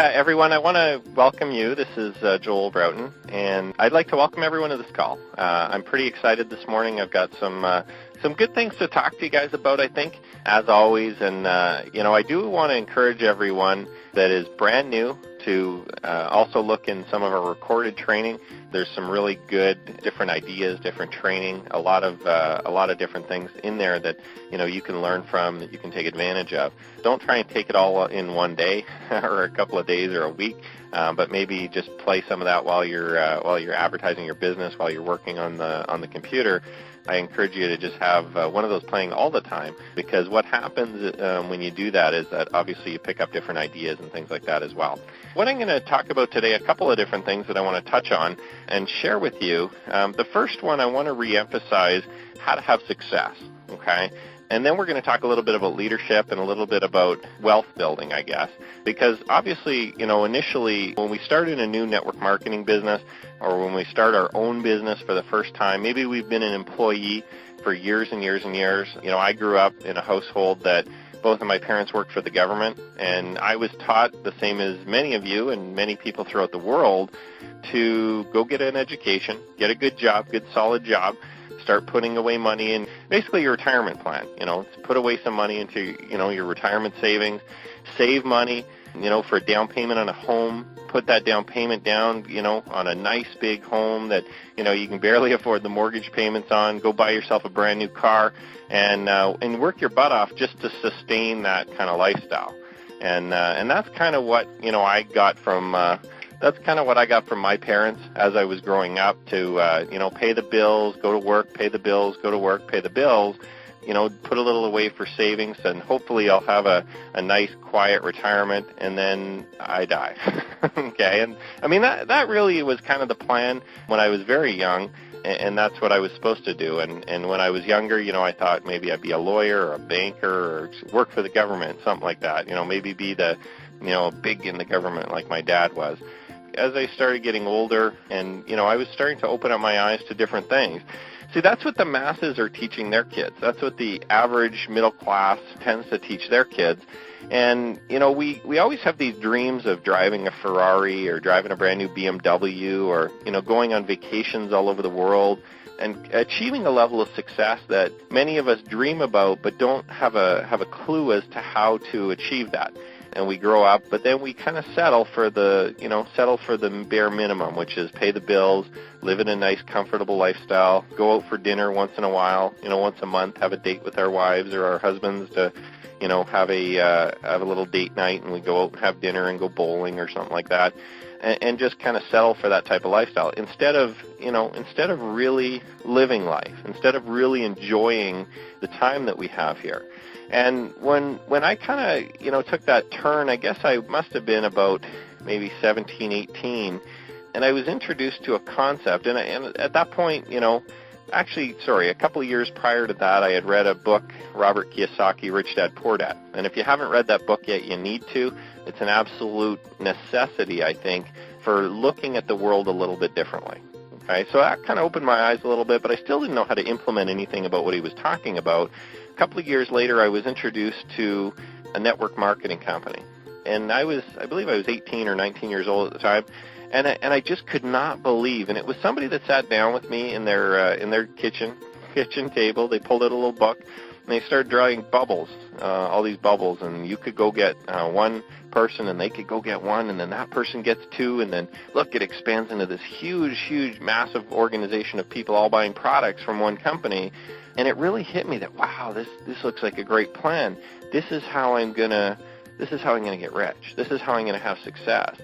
everyone. I want to welcome you. This is Joel Broughton, and I'd like to welcome everyone to this call. I'm pretty excited this morning. I've got some good things to talk to you guys about, I think, as always. And, I do want to encourage everyone that is brand new to also look in some of our recorded training. There's some really good different ideas, different training, a lot of different things in there that you can learn from, that you can take advantage of. Don't try and take it all in one day or a couple of days or a week, but maybe just play some of that while you're advertising your business, while you're working on the computer. I encourage you to just have one of those playing all the time, because what happens when you do that is that obviously you pick up different ideas and things like that as well. What I'm going to talk about today, a couple of different things that I want to touch on and share with you. The first one, I want to reemphasize how to have success, okay? And then we're going to talk a little bit about leadership and a little bit about wealth building, I guess. Because obviously, initially when we start in a new network marketing business or when we start our own business for the first time, maybe we've been an employee for years and years and years. I grew up in a household that both of my parents worked for the government, and I was taught, the same as many of you and many people throughout the world, to go get an education, get a good job, good solid job, start putting away money in basically your retirement plan, put away some money into, your retirement savings, save money, for a down payment on a home, put that down payment down, on a nice big home that, you can barely afford the mortgage payments on, go buy yourself a brand new car and work your butt off just to sustain that kind of lifestyle. And that's kind of what, I got from, that's kind of what I got from my parents as I was growing up to, pay the bills, go to work, pay the bills, go to work, pay the bills, put a little away for savings, and hopefully I'll have a nice, quiet retirement, and then I die. Okay? And, I mean, that really was kind of the plan when I was very young, and that's what I was supposed to do. And when I was younger, I thought maybe I'd be a lawyer or a banker or work for the government, something like that. Maybe be the, big in the government like my dad was. As I started getting older and, I was starting to open up my eyes to different things. See, that's what the masses are teaching their kids. That's what the average middle class tends to teach their kids. And, we always have these dreams of driving a Ferrari or driving a brand new BMW or, going on vacations all over the world and achieving a level of success that many of us dream about but don't have a clue as to how to achieve that. And we grow up, but then we kind of settle for the bare minimum, which is pay the bills, live in a nice, comfortable lifestyle, go out for dinner once in a while, once a month, have a date with our wives or our husbands to, have a little date night, and we go out and have dinner and go bowling or something like that, and just kind of settle for that type of lifestyle instead of really living life, instead of really enjoying the time that we have here. And when I kind of, took that turn, I guess I must have been about maybe 17, 18, and I was introduced to a concept. And at that point, a couple of years prior to that, I had read a book, Robert Kiyosaki, Rich Dad, Poor Dad. And if you haven't read that book yet, you need to. It's an absolute necessity, I think, for looking at the world a little bit differently. Okay, so that kind of opened my eyes a little bit, but I still didn't know how to implement anything about what he was talking about. A couple of years later, I was introduced to a network marketing company, and I believe I was 18 or 19 years old at the time, and I just could not believe. And it was somebody that sat down with me in their kitchen table. They pulled out a little book, and they started drawing bubbles, all these bubbles, and you could go get one person, and they could go get one, and then that person gets two, and then look, it expands into this huge, massive organization of people all buying products from one company. And it really hit me that, wow, this looks like a great plan. This is how I'm gonna get rich. This is how I'm gonna have success.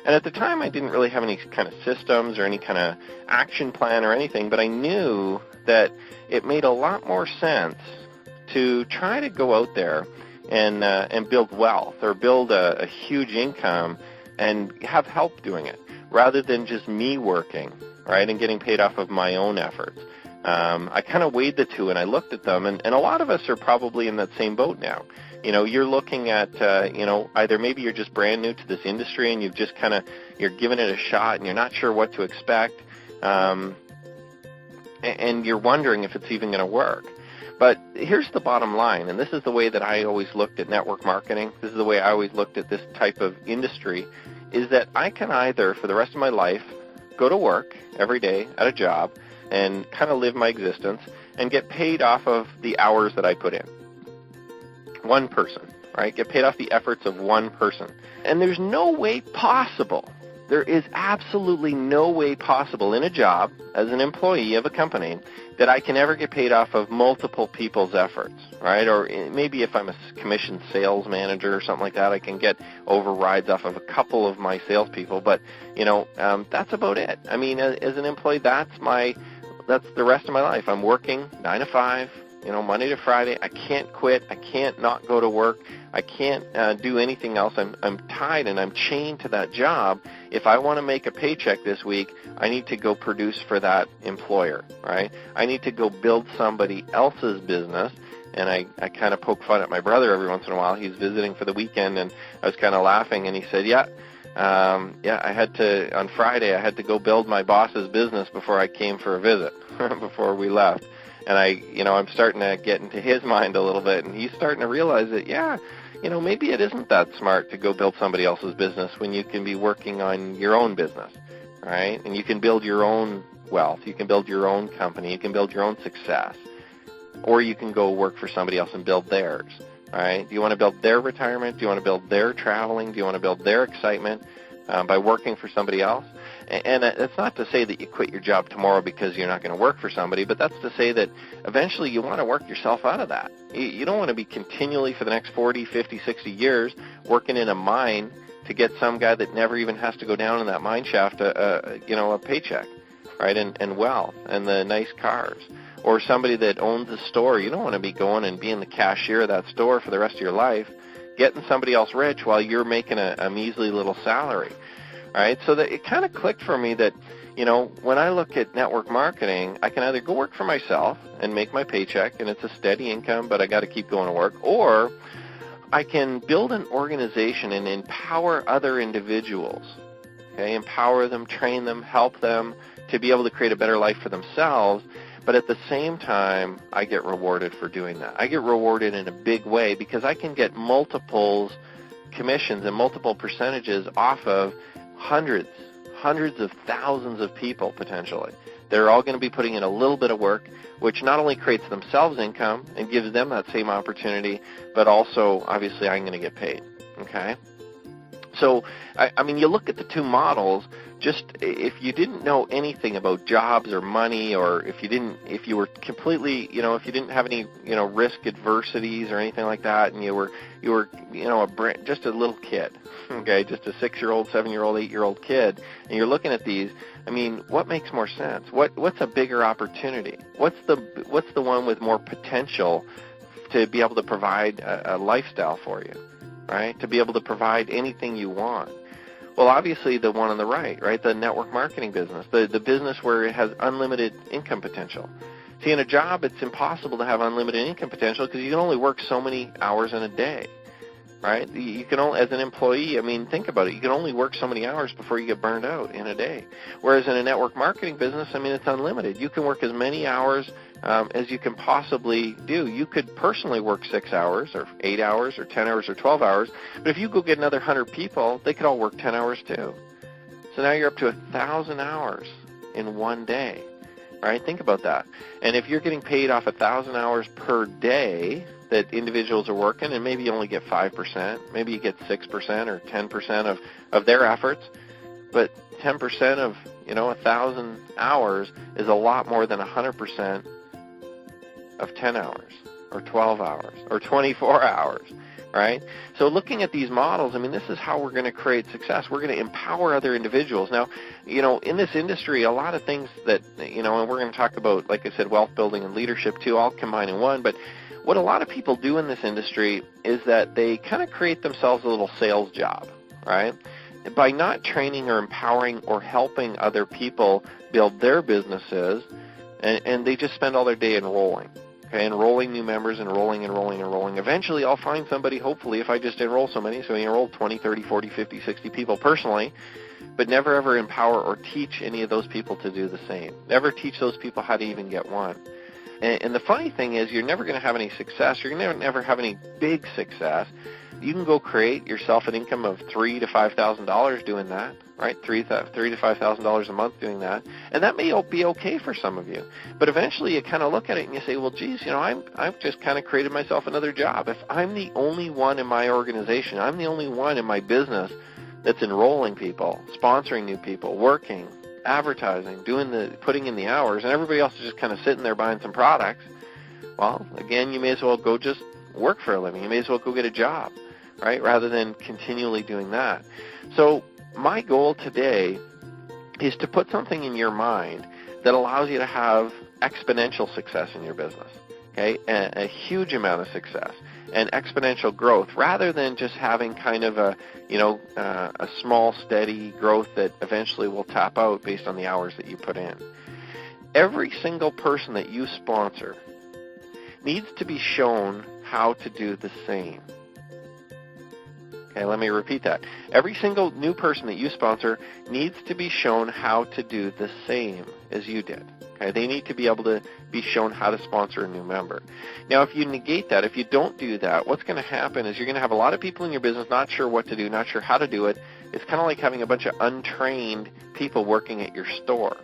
And at the time, I didn't really have any kind of systems or any kind of action plan or anything, but I knew that it made a lot more sense to try to go out there and build wealth or build a huge income and have help doing it, rather than just me working, right, and getting paid off of my own efforts. I kind of weighed the two, and I looked at them, and a lot of us are probably in that same boat now. You're looking at, either maybe you're just brand new to this industry and you're giving it a shot and you're not sure what to expect, and you're wondering if it's even going to work. But here's the bottom line, and this is the way that I always looked at network marketing. This is the way I always looked at this type of industry, is that I can either, for the rest of my life, go to work every day at a job and kind of live my existence and get paid off of the hours that I put in. One person, right? Get paid off the efforts of one person. And there's no way possible, there is absolutely no way possible in a job as an employee of a company that I can ever get paid off of multiple people's efforts, right? Or maybe if I'm a commissioned sales manager or something like that, I can get overrides off of a couple of my salespeople. But, that's about it. I mean, as an employee, that's the rest of my life. I'm working 9 to 5, Monday to Friday. I can't quit. I can't not go to work. I can't do anything else. I'm tied and I'm chained to that job. If I want to make a paycheck this week, I need to go produce for that employer, right? I need to go build somebody else's business. And I kind of poke fun at my brother every once in a while. He's visiting for the weekend, and I was kind of laughing, and he said, on Friday I had to go build my boss's business before I came for a visit, before we left. And I'm starting to get into his mind a little bit, and he's starting to realize that, maybe it isn't that smart to go build somebody else's business when you can be working on your own business, right? And you can build your own wealth. You can build your own company. You can build your own success. Or you can go work for somebody else and build theirs, right? Do you want to build their retirement? Do you want to build their traveling? Do you want to build their excitement by working for somebody else? And it's not to say that you quit your job tomorrow because you're not going to work for somebody, but that's to say that eventually you want to work yourself out of that. You don't want to be continually for the next 40, 50, 60 years working in a mine to get some guy that never even has to go down in that mine shaft a paycheck, right, and wealth and the nice cars. Or somebody that owns a store. You don't want to be going and being the cashier of that store for the rest of your life, getting somebody else rich while you're making a measly little salary. Right? So that it kind of clicked for me that, when I look at network marketing, I can either go work for myself and make my paycheck, and it's a steady income, but I got to keep going to work, or I can build an organization and empower other individuals. Okay? Empower them, train them, help them to be able to create a better life for themselves. But at the same time, I get rewarded for doing that. I get rewarded in a big way because I can get multiples commissions and multiple percentages off of hundreds of thousands of people potentially. They're all going to be putting in a little bit of work, which not only creates themselves income and gives them that same opportunity, but also, obviously, I'm going to get paid. Okay? So, you look at the two models, just if you didn't know anything about jobs or money, or if you were completely, if you didn't have any, risk adversities or anything like that, and you were just a little kid, okay, just a 6-year-old, 7-year-old, 8-year-old kid, and you're looking at these, what makes more sense? What's a bigger opportunity? What's the one with more potential to be able to provide a lifestyle for you? Right? To be able to provide anything you want. Well, obviously the one on the right, the network marketing business, the business where it has unlimited income potential. See, in a job, it's impossible to have unlimited income potential because you can only work so many hours in a day, right? You can only, as an employee, think about it, you can only work so many hours before you get burned out in a day. Whereas in a network marketing business, it's unlimited. You can work as many hours as you can possibly do. You could personally work 6 hours or 8 hours or 10 hours or 12 hours, but if you go get another 100 people, they could all work 10 hours too. So now you're up to 1,000 hours in one day, right? Think about that. And if you're getting paid off 1,000 hours per day that individuals are working, and maybe you only get 5%, maybe you get 6% or 10% of their efforts, but 10% of 1,000 hours is a lot more than 100% of 10 hours or 12 hours or 24 hours, right? So looking at these models, this is how we're going to create success. We're going to empower other individuals. Now, in this industry, a lot of things that, and we're going to talk about, like I said, wealth building and leadership too, all combined in one, but what a lot of people do in this industry is that they kind of create themselves a little sales job, right? By not training or empowering or helping other people build their businesses, and they just spend all their day enrolling. Okay, enrolling new members, enrolling. Eventually, I'll find somebody, hopefully, if I just enroll so many. So I enroll 20, 30, 40, 50, 60 people personally, but never ever empower or teach any of those people to do the same. Never teach those people how to even get one. And the funny thing is, you're never going to have any success. You're going to never have any big success. You can go create yourself an income of $3,000 to $5,000 doing that, right? $3,000 to $5,000 a month doing that, and that may be okay for some of you. But eventually, you kind of look at it and you say, well, geez, I've just kind of created myself another job. If I'm the only one in my organization, I'm the only one in my business that's enrolling people, sponsoring new people, working, advertising, putting in the hours, and everybody else is just kind of sitting there buying some products. Well, again, you may as well go just work for a living. You may as well go get a job, right, rather than continually doing that. So my goal today is to put something in your mind that allows you to have exponential success in your business, okay, a huge amount of success and exponential growth, rather than just having kind of a small, steady growth that eventually will tap out based on the hours that you put in. Every single person that you sponsor needs to be shown how to do the same. Okay, let me repeat that. Every single new person that you sponsor needs to be shown how to do the same as you did. Okay, they need to be able to be shown how to sponsor a new member. Now, if you negate that, if you don't do that, what's going to happen is you're going to have a lot of people in your business not sure what to do, not sure how to do it. It's kind of like having a bunch of untrained people working at your store.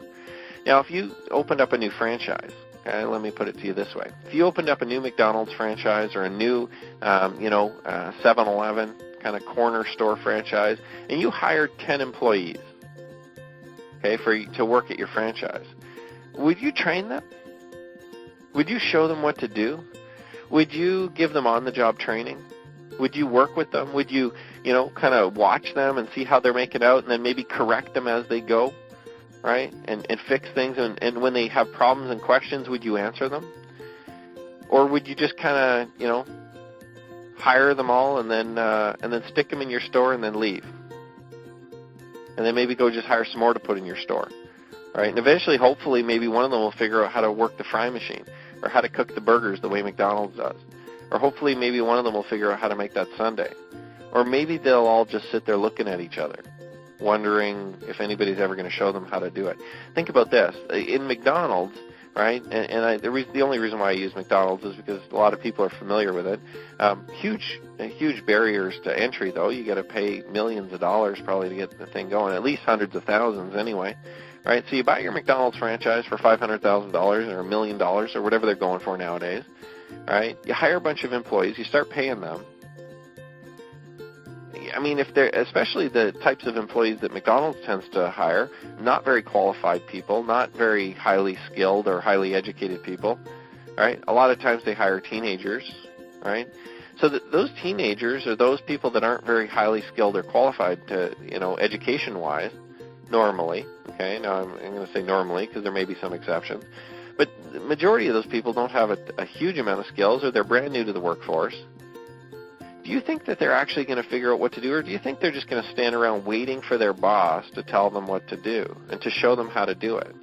Now, if you opened up a new franchise, okay, let me put it to you this way. If you opened up a new McDonald's franchise or a new, 7-Eleven kind of corner store franchise, and you hired 10 employees, okay, to work at your franchise, would you train them? Would you show them what to do? Would you give them on-the-job training? Would you work with them? Would you, kind of watch them and see how they're making out and then maybe correct them as they go, right, and fix things? And when they have problems and questions, would you answer them? Or would you just kind of, hire them all and then stick them in your store and then leave? And then maybe go just hire some more to put in your store, right? And eventually, hopefully, maybe one of them will figure out how to work the fry machine or how to cook the burgers the way McDonald's does. Or hopefully, maybe one of them will figure out how to make that sundae. Or maybe they'll all just sit there looking at each other, wondering if anybody's ever going to show them how to do it. Think about this. In McDonald's, right, the only reason why I use McDonald's is because a lot of people are familiar with it. Huge barriers to entry, though. You got to pay millions of dollars probably to get the thing going, at least hundreds of thousands anyway. Right, so you buy your McDonald's franchise for $500,000 or $1 million or whatever they're going for nowadays. Right, you hire a bunch of employees, you start paying them. I mean, if they're, especially the types of employees that McDonald's tends to hire, not very qualified people, not very highly skilled or highly educated people, right? A lot of times they hire teenagers, right? So those teenagers are those people that aren't very highly skilled or qualified to, education-wise, normally, okay? Now I'm going to say normally because there may be some exceptions. But the majority of those people don't have a huge amount of skills, or they're brand new to the workforce. Do you think that they're actually going to figure out what to do, or do you think they're just going to stand around waiting for their boss to tell them what to do and to show them how to do it?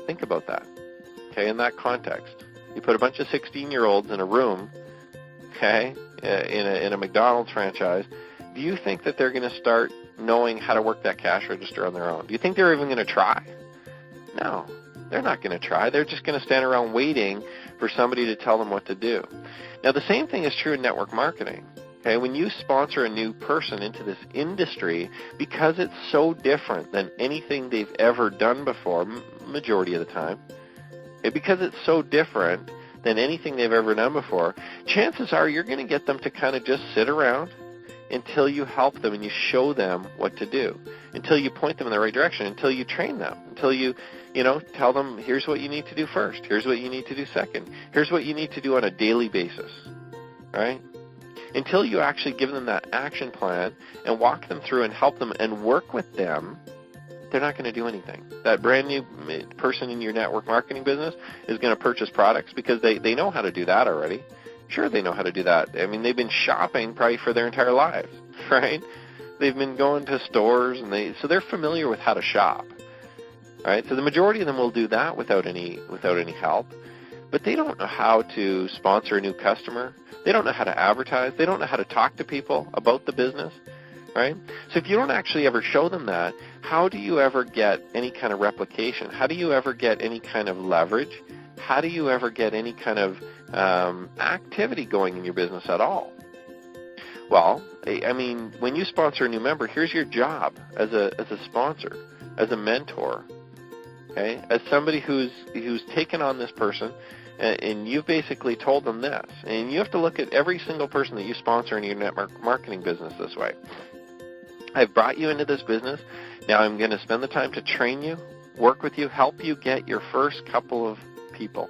Think about that, okay, in that context. You put a bunch of 16-year-olds in a room, okay, in a McDonald's franchise. Do you think that they're going to start knowing how to work that cash register on their own? Do you think they're even going to try? No, they're not going to try. They're just going to stand around waiting for somebody to tell them what to do. Now, the same thing is true in network marketing. Okay, when you sponsor a new person into this industry, because it's so different than anything they've ever done before, majority of the time, because it's so different than anything they've ever done before, chances are you're going to get them to kind of just sit around until you help them and you show them what to do, until you point them in the right direction, until you train them, until you tell them, here's what you need to do first, here's what you need to do second, here's what you need to do on a daily basis, right? Until you actually give them that action plan and walk them through and help them and work with them, they're not going to do anything. That brand new person in your network marketing business is going to purchase products because they know how to do that already. Sure, they know how to do that. I mean, they've been shopping probably for their entire lives, right? They've been going to stores, and so they're familiar with how to shop, right? So the majority of them will do that without any help, but they don't know how to sponsor a new customer. They don't know how to advertise. They don't know how to talk to people about the business, right? So if you don't actually ever show them that, how do you ever get any kind of replication? How do you ever get any kind of leverage? how do you ever get any kind of activity going in your business at all? Well, I mean, when you sponsor a new member, here's your job as a sponsor, as a mentor, okay? As somebody who's taken on this person, and you've basically told them this. And you have to look at every single person that you sponsor in your network marketing business this way. I've brought you into this business. Now I'm going to spend the time to train you, work with you, help you get your first couple of people,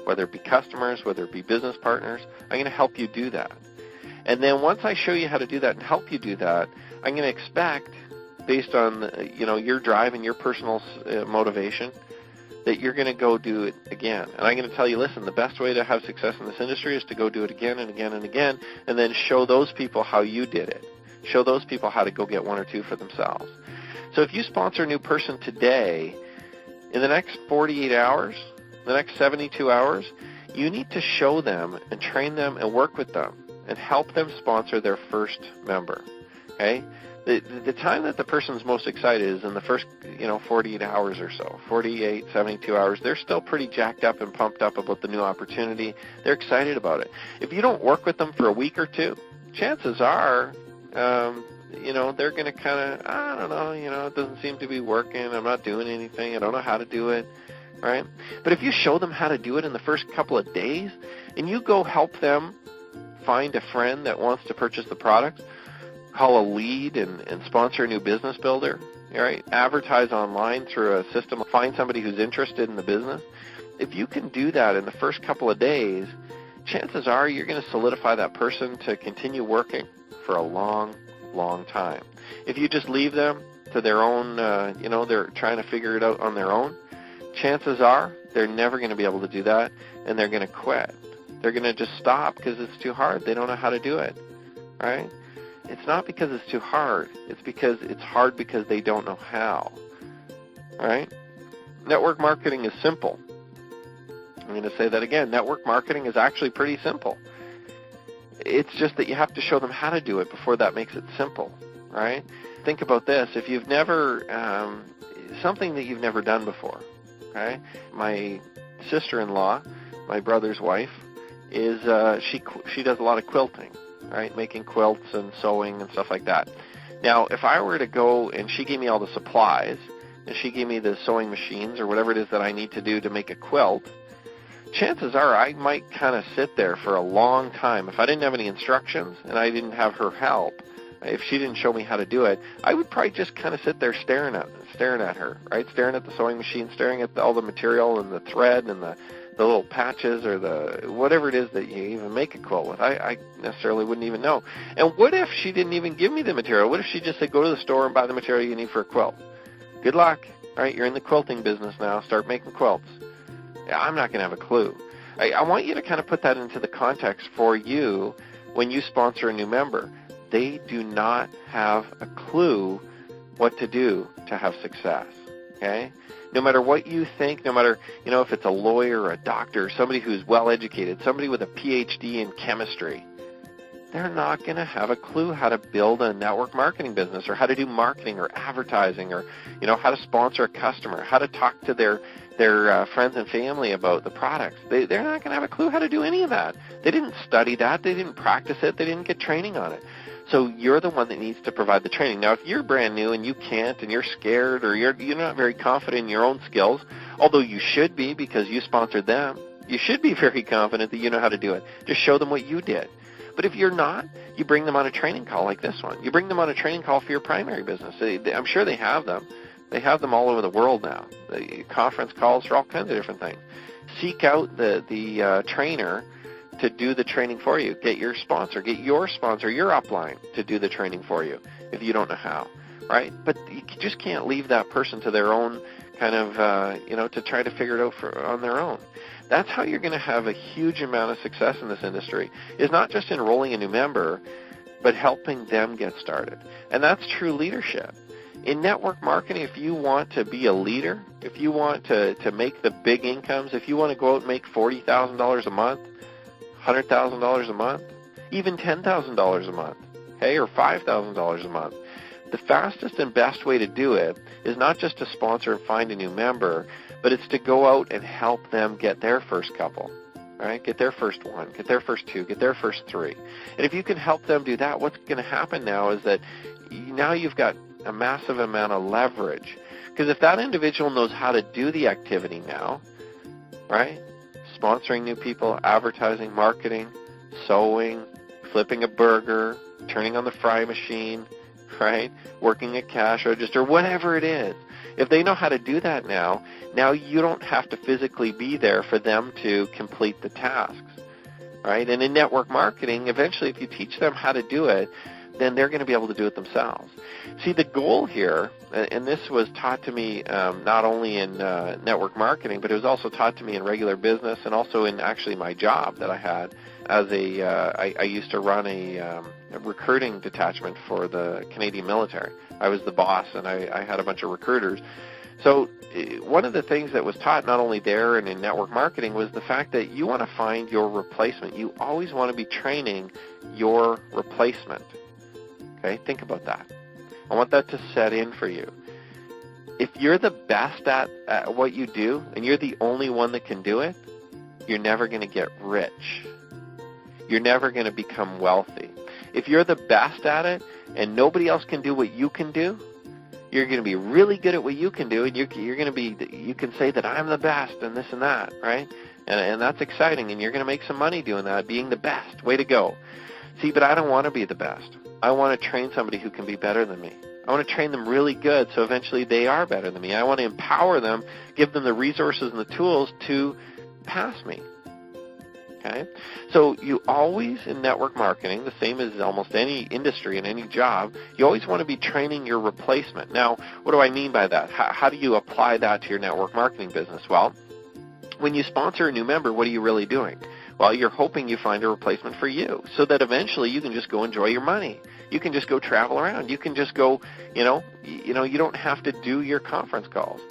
whether it be customers, whether it be business partners. I'm going to help you do that. And then once I show you how to do that and help you do that, I'm going to expect, based on your drive and your personal motivation, that you're going to go do it again. And I'm going to tell you, listen, the best way to have success in this industry is to go do it again and again and again, and then show those people how you did it. Show those people how to go get one or two for themselves. So if you sponsor a new person today, in the next 48 hours, the next 72 hours, you need to show them and train them and work with them and help them sponsor their first member, okay? The time that the person's most excited is in the first, 48 hours or so, 48, 72 hours. They're still pretty jacked up and pumped up about the new opportunity. They're excited about it. If you don't work with them for a week or two, chances are, they're going to kind of, I don't know, it doesn't seem to be working. I'm not doing anything. I don't know how to do it, right? But if you show them how to do it in the first couple of days, and you go help them find a friend that wants to purchase the product, call a lead and sponsor a new business builder, right? Advertise online through a system, find somebody who's interested in the business. If you can do that in the first couple of days, chances are you're going to solidify that person to continue working for a long, long time. If you just leave them to their own, they're trying to figure it out on their own, chances are they're never going to be able to do that, and they're going to quit. They're going to just stop because it's too hard. They don't know how to do it, right? It's not because it's too hard. It's because it's hard because they don't know how, right? Network marketing is simple. I'm going to say that again. Network marketing is actually pretty simple. It's just that you have to show them how to do it before that makes it simple, right? Think about this. If you've never, something that you've never done before, okay? My sister-in-law, my brother's wife, is she does a lot of quilting, right? Making quilts and sewing and stuff like that. Now, if I were to go and she gave me all the supplies, and she gave me the sewing machines or whatever it is that I need to do to make a quilt, chances are I might kind of sit there for a long time. If I didn't have any instructions and I didn't have her help, if she didn't show me how to do it, I would probably just kind of sit there staring at her, right? Staring at the sewing machine, staring at all the material and the thread and the little patches or the whatever it is that you even make a quilt with. I necessarily wouldn't even know. And what if she didn't even give me the material? What if she just said, go to the store and buy the material you need for a quilt? Good luck, right? You're in the quilting business now. Start making quilts. Yeah, I'm not going to have a clue. I want you to kind of put that into the context for you when you sponsor a new member. They do not have a clue what to do to have success, okay? No matter what you think, no matter, if it's a lawyer or a doctor, somebody who's well-educated, somebody with a PhD in chemistry, they're not going to have a clue how to build a network marketing business or how to do marketing or advertising or, how to sponsor a customer, how to talk to their friends and family about the products. They're not going to have a clue how to do any of that. They didn't study that. They didn't practice it. They didn't get training on it. So you're the one that needs to provide the training. Now, if you're brand new and you can't and you're scared or you're not very confident in your own skills, although you should be because you sponsored them, you should be very confident that you know how to do it. Just show them what you did. But if you're not, you bring them on a training call like this one. You bring them on a training call for your primary business. I'm sure they have them. They have them all over the world now. The conference calls for all kinds of different things. Seek out the trainer to do the training for you. Get your sponsor, your upline to do the training for you if you don't know how, right? But you just can't leave that person to their own kind of, to try to figure it out on their own. That's how you're going to have a huge amount of success in this industry, is not just enrolling a new member, but helping them get started. And that's true leadership. In network marketing, if you want to be a leader, if you want to make the big incomes, if you want to go out and make $40,000 a month, $100,000 a month, even $10,000 a month, okay, or $5,000 a month, the fastest and best way to do it is not just to sponsor and find a new member, but it's to go out and help them get their first couple, right? Get their first one, get their first two, get their first three. And if you can help them do that, what's going to happen now is that now you've got a massive amount of leverage. Because if that individual knows how to do the activity now, right? Sponsoring new people, advertising, marketing, sewing, flipping a burger, turning on the fry machine, right? Working a cash register, whatever it is. If they know how to do that now you don't have to physically be there for them to complete the tasks, right? And in network marketing, eventually if you teach them how to do it, then they're going to be able to do it themselves. See, the goal here, and this was taught to me not only in network marketing, but it was also taught to me in regular business and also in actually my job that I had as I used to run a recruiting detachment for the Canadian military. I was the boss, and I had a bunch of recruiters. So one of the things that was taught not only there and in network marketing was the fact that you want to find your replacement. You always want to be training your replacement. Okay, think about that. I want that to set in for you. If you're the best at what you do and you're the only one that can do it, you're never going to get rich. You're never going to become wealthy. If you're the best at it and nobody else can do what you can do, you're going to be really good at what you can do, and you're going to be, you can say that I'm the best and this and that, right? And that's exciting, and you're going to make some money doing that, being the best. Way to go. See, but I don't want to be the best. I want to train somebody who can be better than me. I want to train them really good so eventually they are better than me. I want to empower them, give them the resources and the tools to pass me. Okay? So you always, in network marketing, the same as almost any industry and any job, you always want to be training your replacement. Now, what do I mean by that? How do you apply that to your network marketing business? Well, when you sponsor a new member, what are you really doing? Well, you're hoping you find a replacement for you so that eventually you can just go enjoy your money. You can just go travel around. You can just go, you don't have to do your conference calls,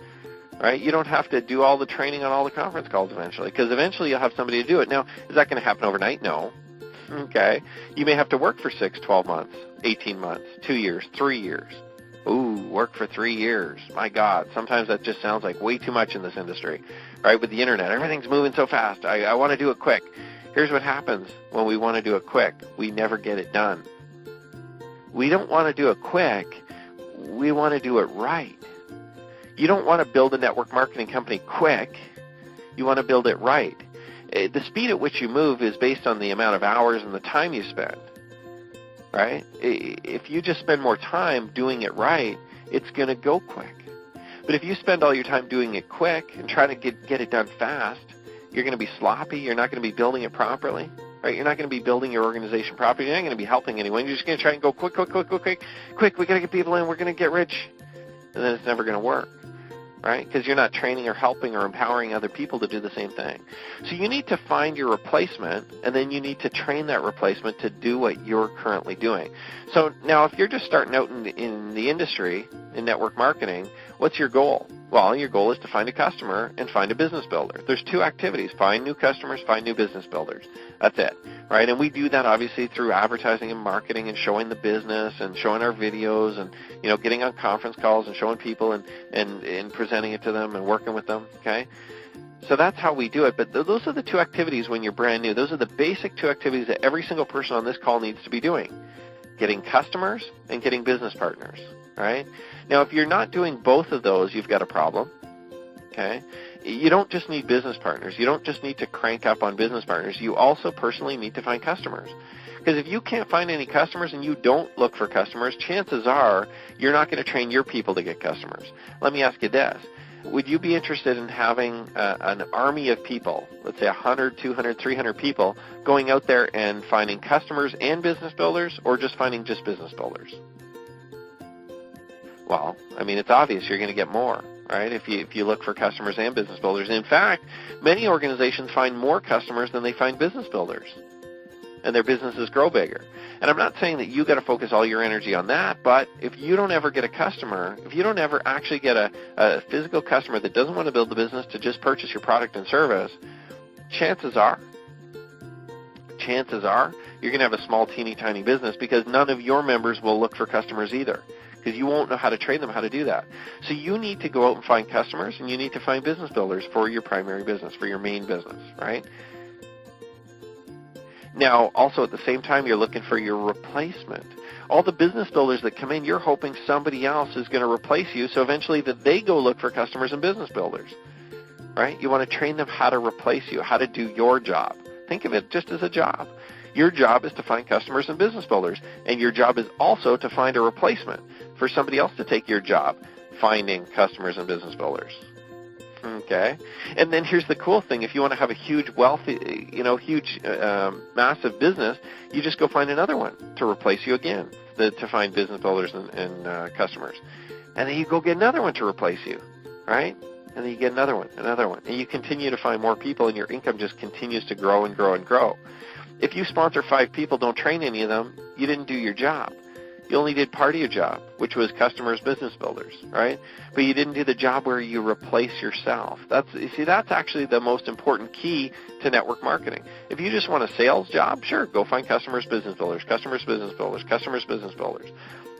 right? You don't have to do all the training on all the conference calls eventually, because eventually you'll have somebody to do it. Now, is that going to happen overnight? No. Okay. You may have to work for 6, 12 months, 18 months, 2 years, 3 years. Ooh, work for 3 years. My God, sometimes that just sounds like way too much in this industry, right? With the internet, everything's moving so fast. I want to do it quick. Here's what happens when we want to do it quick. We never get it done. We don't want to do it quick. We want to do it right. You don't want to build a network marketing company quick. You want to build it right. The speed at which you move is based on the amount of hours and the time you spend. Right? If you just spend more time doing it right, it's going to go quick. But if you spend all your time doing it quick and trying to get it done fast, you're going to be sloppy. You're not going to be building it properly. Right? You're not going to be building your organization properly. You're not going to be helping anyone. You're just going to try and go quick. We got to get people in. We're going to get rich. And then it's never going to work. Right? Because you're not training or helping or empowering other people to do the same thing. So you need to find your replacement, and then you need to train that replacement to do what you're currently doing. So now if you're just starting out in the industry, in network marketing, what's your goal? Well, your goal is to find a customer and find a business builder. There's 2 activities: find new customers, find new business builders. That's it, right? And we do that obviously through advertising and marketing and showing the business and showing our videos and, getting on conference calls and showing people and presenting it to them and working with them, okay? So that's how we do it. But those are the 2 activities when you're brand new. Those are the basic 2 activities that every single person on this call needs to be doing: getting customers and getting business partners, right? Now, if you're not doing both of those, you've got a problem, okay? You don't just need business partners. You don't just need to crank up on business partners. You also personally need to find customers. Because if you can't find any customers and you don't look for customers, chances are you're not going to train your people to get customers. Let me ask you this. Would you be interested in having an army of people, let's say 100, 200, 300 people, going out there and finding customers and business builders, or just finding just business builders? Well, I mean, it's obvious you're going to get more, right, if you look for customers and business builders. In fact, many organizations find more customers than they find business builders, and their businesses grow bigger. And I'm not saying that you got to focus all your energy on that, but if you don't ever get a customer, if you don't ever actually get a physical customer that doesn't want to build the business to just purchase your product and service, chances are you're going to have a small, teeny, tiny business, because none of your members will look for customers either, because you won't know how to train them how to do that. So you need to go out and find customers, and you need to find business builders for your primary business, for your main business, right? Now, also at the same time, you're looking for your replacement. All the business builders that come in, you're hoping somebody else is going to replace you, so eventually that they go look for customers and business builders, right? You want to train them how to replace you, how to do your job. Think of it just as a job. Your job is to find customers and business builders, and your job is also to find a replacement for somebody else to take your job, finding customers and business builders. Okay? And then here's the cool thing. If you want to have a huge wealthy, massive business, you just go find another one to replace you again, to find business builders and customers. And then you go get another one to replace you, right? And then you get another one. And you continue to find more people, and your income just continues to grow and grow and grow. If you sponsor 5 people, don't train any of them, you didn't do your job. You only did part of your job, which was customers, business builders, right? But you didn't do the job where you replace yourself. That's actually the most important key to network marketing. If you just want a sales job, sure, go find customers, business builders, customers, business builders, customers, business builders.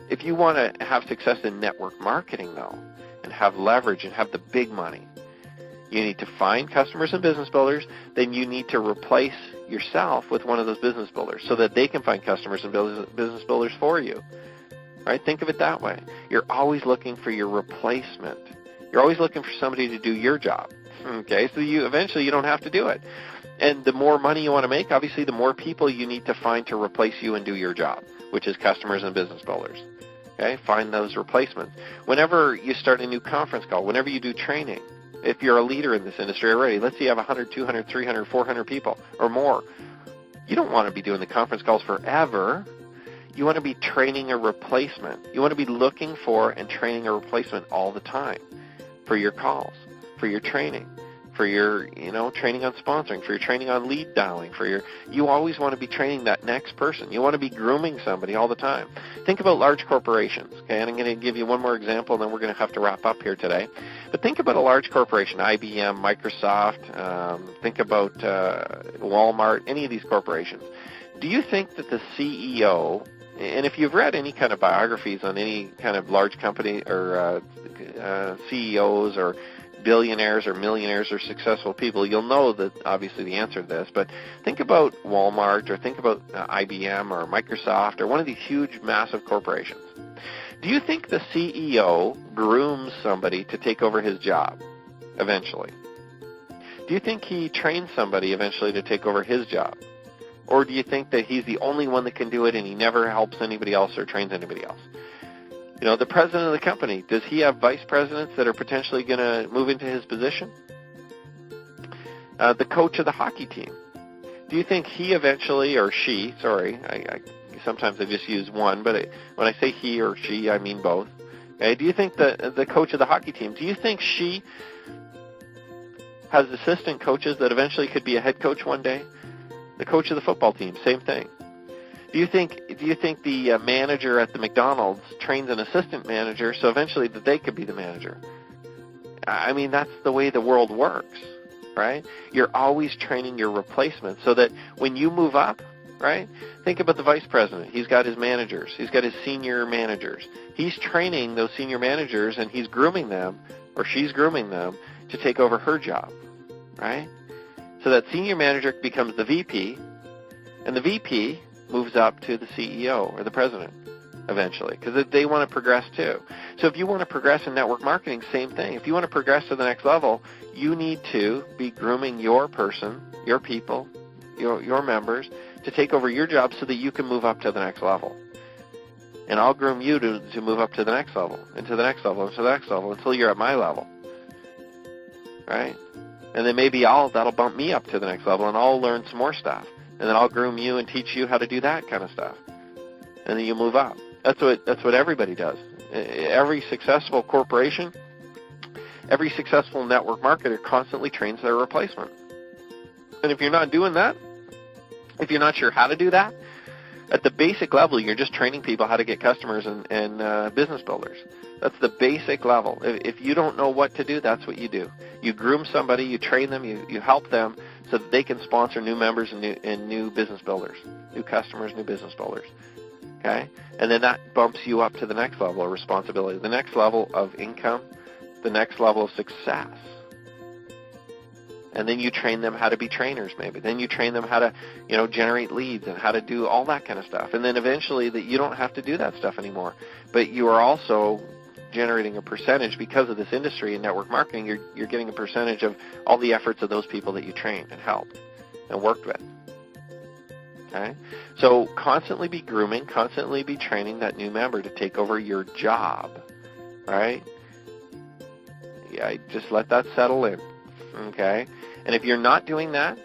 If you want to have success in network marketing, though, and have leverage and have the big money, you need to find customers and business builders. Then you need to replace yourself with one of those business builders so that they can find customers and business builders for you. Right? Think of it that way. You're always looking for your replacement. You're always looking for somebody to do your job. Okay? So eventually you don't have to do it. And the more money you want to make, obviously the more people you need to find to replace you and do your job, which is customers and business builders. Okay? Find those replacements. Whenever you start a new conference call, whenever you do training, if you're a leader in this industry already, let's say you have 100, 200, 300, 400 people or more, you don't want to be doing the conference calls forever. You want to be training a replacement. You want to be looking for and training a replacement all the time for your calls, for your training, for your, training on sponsoring, for your training on lead dialing, you always want to be training that next person. You want to be grooming somebody all the time. Think about large corporations, okay? And I'm going to give you one more example, and then we're going to have to wrap up here today. But think about a large corporation, IBM, Microsoft, think about Walmart, any of these corporations. Do you think that the CEO, and if you've read any kind of biographies on any kind of large company or CEOs or billionaires or millionaires or successful people, you'll know that obviously the answer to this, but think about Walmart or think about IBM or Microsoft or one of these huge, massive corporations. Do you think the CEO grooms somebody to take over his job eventually? Do you think he trains somebody eventually to take over his job? Or do you think that he's the only one that can do it and he never helps anybody else or trains anybody else? The president of the company, does he have vice presidents that are potentially going to move into his position? The coach of the hockey team, do you think he eventually, or she, sorry, sometimes I just use one, but when I say he or she, I mean both. Okay? Do you think the coach of the hockey team, do you think she has assistant coaches that eventually could be a head coach one day? The coach of the football team, same thing. Do you think the manager at the McDonald's trains an assistant manager so eventually that they could be the manager? I mean, that's the way the world works, right? You're always training your replacement so that when you move up, right? Think about the vice president. He's got his managers. He's got his senior managers. He's training those senior managers and he's grooming them, or she's grooming them, to take over her job, right? So that senior manager becomes the VP, and the VP moves up to the CEO or the president eventually, because they want to progress too. So if you want to progress in network marketing, same thing. If you want to progress to the next level, you need to be grooming your person, your people, your members, to take over your job so that you can move up to the next level. And I'll groom you to move up to the next level, and to the next level, and to the next level, until you're at my level, right? And then maybe that'll bump me up to the next level, and I'll learn some more stuff. And then I'll groom you and teach you how to do that kind of stuff. And then you move up. That's what everybody does. Every successful corporation, every successful network marketer constantly trains their replacement. And if you're not doing that, if you're not sure how to do that, at the basic level, you're just training people how to get customers and business builders. That's the basic level. If you don't know what to do, that's what you do. You groom somebody, you train them, you help them so that they can sponsor new members and new business builders, new customers, new business builders. Okay? And then that bumps you up to the next level of responsibility, the next level of income, the next level of success. And then you train them how to be trainers maybe. Then you train them how to, generate leads and how to do all that kind of stuff. And then eventually that you don't have to do that stuff anymore. But you are also generating a percentage because of this industry in network marketing. You're getting a percentage of all the efforts of those people that you trained and helped and worked with. Okay? So constantly be grooming, constantly be training that new member to take over your job, right? Yeah, just let that settle in, okay? And if you're not doing that,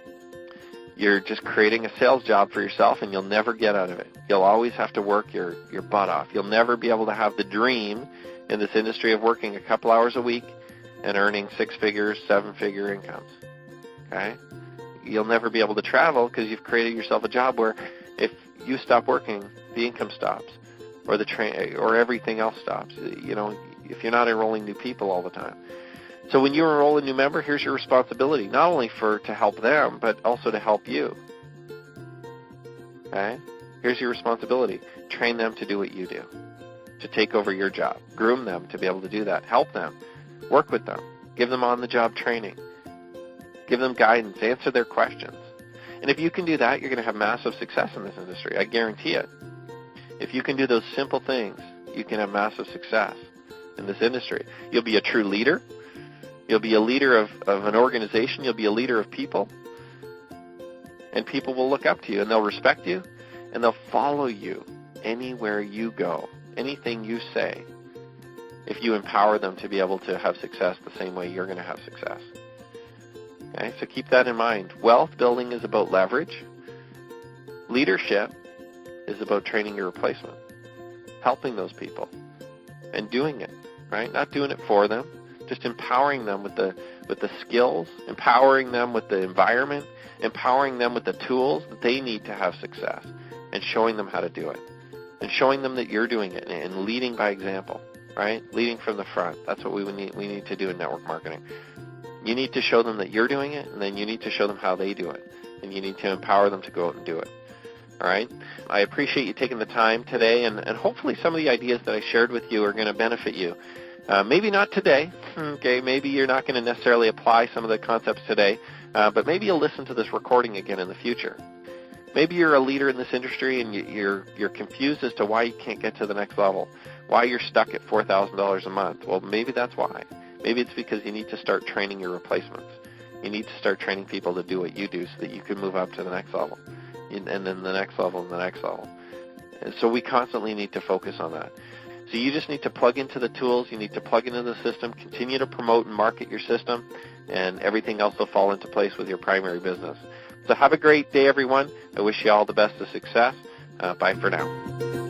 you're just creating a sales job for yourself, and you'll never get out of it. You'll always have to work your butt off. You'll never be able to have the dream in this industry of working a couple hours a week and earning 6-figure, 7-figure incomes, okay? You'll never be able to travel because you've created yourself a job where if you stop working, the income stops, or the train, or everything else stops. If you're not enrolling new people all the time. So when you enroll a new member, here's your responsibility, not only to help them, but also to help you. Okay? Here's your responsibility. Train them to do what you do, to take over your job. Groom them to be able to do that. Help them. Work with them. Give them on-the-job training. Give them guidance. Answer their questions. And if you can do that, you're going to have massive success in this industry. I guarantee it. If you can do those simple things, you can have massive success in this industry. You'll be a true leader. You'll be a leader of an organization. You'll be a leader of people. And people will look up to you, and they'll respect you, and they'll follow you anywhere you go, anything you say, if you empower them to be able to have success the same way you're going to have success. Okay, so keep that in mind. Wealth building is about leverage. Leadership is about training your replacement, helping those people, and doing it, right? Not doing it for them, just empowering them with the skills, empowering them with the environment, empowering them with the tools that they need to have success, and showing them how to do it, and showing them that you're doing it, and leading by example, right? Leading from the front. That's what we need to do in network marketing. You need to show them that you're doing it, and then you need to show them how they do it, and you need to empower them to go out and do it. All right? I appreciate you taking the time today, and hopefully some of the ideas that I shared with you are going to benefit you. Maybe not today, okay? Maybe you're not going to necessarily apply some of the concepts today, but maybe you'll listen to this recording again in the future. Maybe you're a leader in this industry, and you're confused as to why you can't get to the next level, why you're stuck at $4,000 a month. Well, maybe that's why. Maybe it's because you need to start training your replacements. You need to start training people to do what you do so that you can move up to the next level, and then the next level and the next level. And so we constantly need to focus on that. So you just need to plug into the tools. You need to plug into the system, continue to promote and market your system, and everything else will fall into place with your primary business. So have a great day, everyone. I wish you all the best of success. Bye for now.